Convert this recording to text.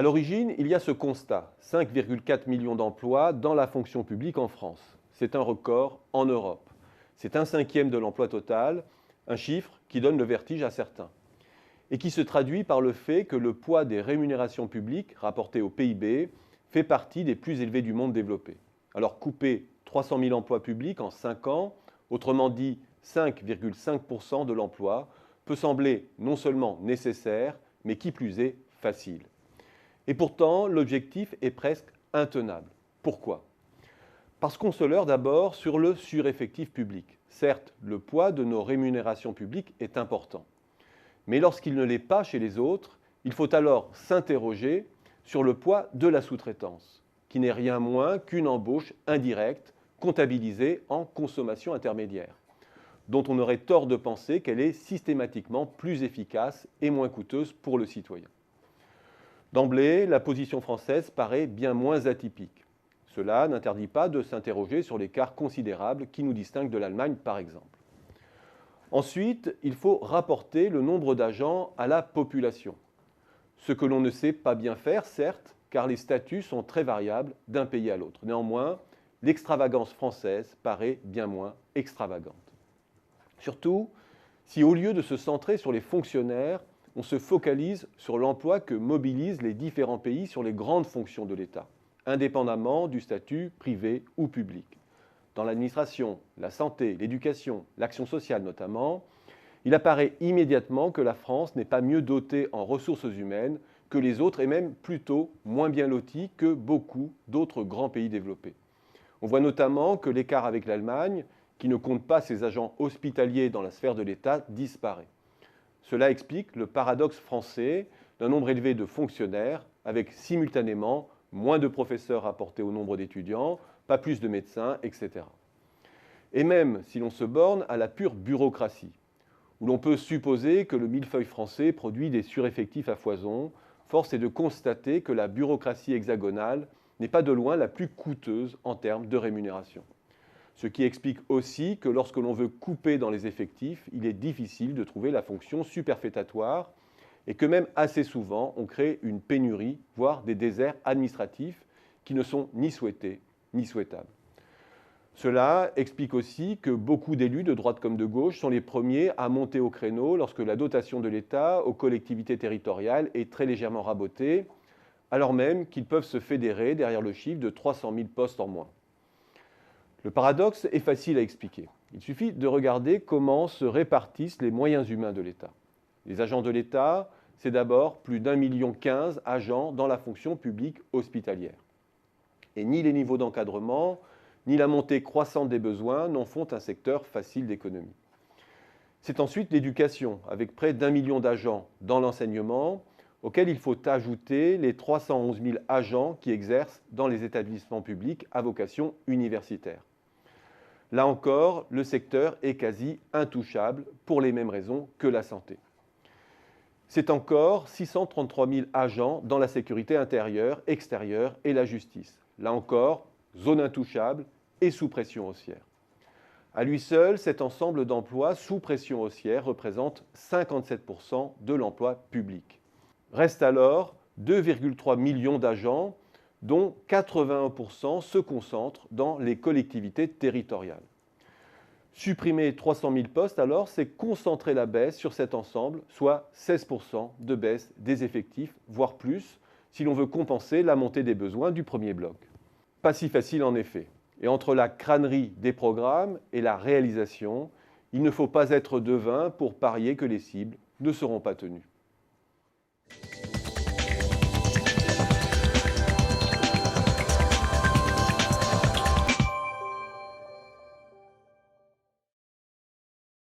À l'origine, il y a ce constat, 5,4 millions d'emplois dans la fonction publique en France. C'est un record en Europe. C'est un cinquième de l'emploi total, un chiffre qui donne le vertige à certains. Et qui se traduit par le fait que le poids des rémunérations publiques rapportées au PIB fait partie des plus élevés du monde développé. Alors couper 300 000 emplois publics en 5 ans, autrement dit 5,5% de l'emploi, peut sembler non seulement nécessaire, mais qui plus est, facile. Et pourtant, l'objectif est presque intenable. Pourquoi ? Parce qu'on se leurre d'abord sur le sureffectif public. Certes, le poids de nos rémunérations publiques est important. Mais lorsqu'il ne l'est pas chez les autres, il faut alors s'interroger sur le poids de la sous-traitance, qui n'est rien moins qu'une embauche indirecte comptabilisée en consommation intermédiaire, dont on aurait tort de penser qu'elle est systématiquement plus efficace et moins coûteuse pour le citoyen. D'emblée, la position française paraît bien moins atypique. Cela n'interdit pas de s'interroger sur l'écart considérable qui nous distingue de l'Allemagne, par exemple. Ensuite, il faut rapporter le nombre d'agents à la population. Ce que l'on ne sait pas bien faire, certes, car les statuts sont très variables d'un pays à l'autre. Néanmoins, l'extravagance française paraît bien moins extravagante. Surtout, si au lieu de se centrer sur les fonctionnaires, on se focalise sur l'emploi que mobilisent les différents pays sur les grandes fonctions de l'État, indépendamment du statut privé ou public. Dans l'administration, la santé, l'éducation, l'action sociale notamment, il apparaît immédiatement que la France n'est pas mieux dotée en ressources humaines que les autres et même plutôt moins bien lotie que beaucoup d'autres grands pays développés. On voit notamment que l'écart avec l'Allemagne, qui ne compte pas ses agents hospitaliers dans la sphère de l'État, disparaît. Cela explique le paradoxe français d'un nombre élevé de fonctionnaires avec simultanément moins de professeurs rapportés au nombre d'étudiants, pas plus de médecins, etc. Et même si l'on se borne à la pure bureaucratie, où l'on peut supposer que le millefeuille français produit des sureffectifs à foison, force est de constater que la bureaucratie hexagonale n'est pas de loin la plus coûteuse en termes de rémunération. Ce qui explique aussi que lorsque l'on veut couper dans les effectifs, il est difficile de trouver la fonction superfétatoire et que même assez souvent, on crée une pénurie, voire des déserts administratifs qui ne sont ni souhaités ni souhaitables. Cela explique aussi que beaucoup d'élus, de droite comme de gauche, sont les premiers à monter au créneau lorsque la dotation de l'État aux collectivités territoriales est très légèrement rabotée, alors même qu'ils peuvent se fédérer derrière le chiffre de 300 000 postes en moins. Le paradoxe est facile à expliquer. Il suffit de regarder comment se répartissent les moyens humains de l'État. Les agents de l'État, c'est d'abord plus d'1,15 million agents dans la fonction publique hospitalière. Et ni les niveaux d'encadrement, ni la montée croissante des besoins n'en font un secteur facile d'économie. C'est ensuite l'éducation, avec près d'1 million d'agents dans l'enseignement, auquel il faut ajouter les 311 000 agents qui exercent dans les établissements publics à vocation universitaire. Là encore, le secteur est quasi intouchable pour les mêmes raisons que la santé. C'est encore 633 000 agents dans la sécurité intérieure, extérieure et la justice. Là encore, zone intouchable et sous pression haussière. À lui seul, cet ensemble d'emplois sous pression haussière représente 57% de l'emploi public. Reste alors 2,3 millions d'agents, dont 81% se concentrent dans les collectivités territoriales. Supprimer 300 000 postes, alors, c'est concentrer la baisse sur cet ensemble, soit 16% de baisse des effectifs, voire plus, si l'on veut compenser la montée des besoins du premier bloc. Pas si facile en effet. Et entre la crânerie des programmes et la réalisation, il ne faut pas être devin pour parier que les cibles ne seront pas tenues.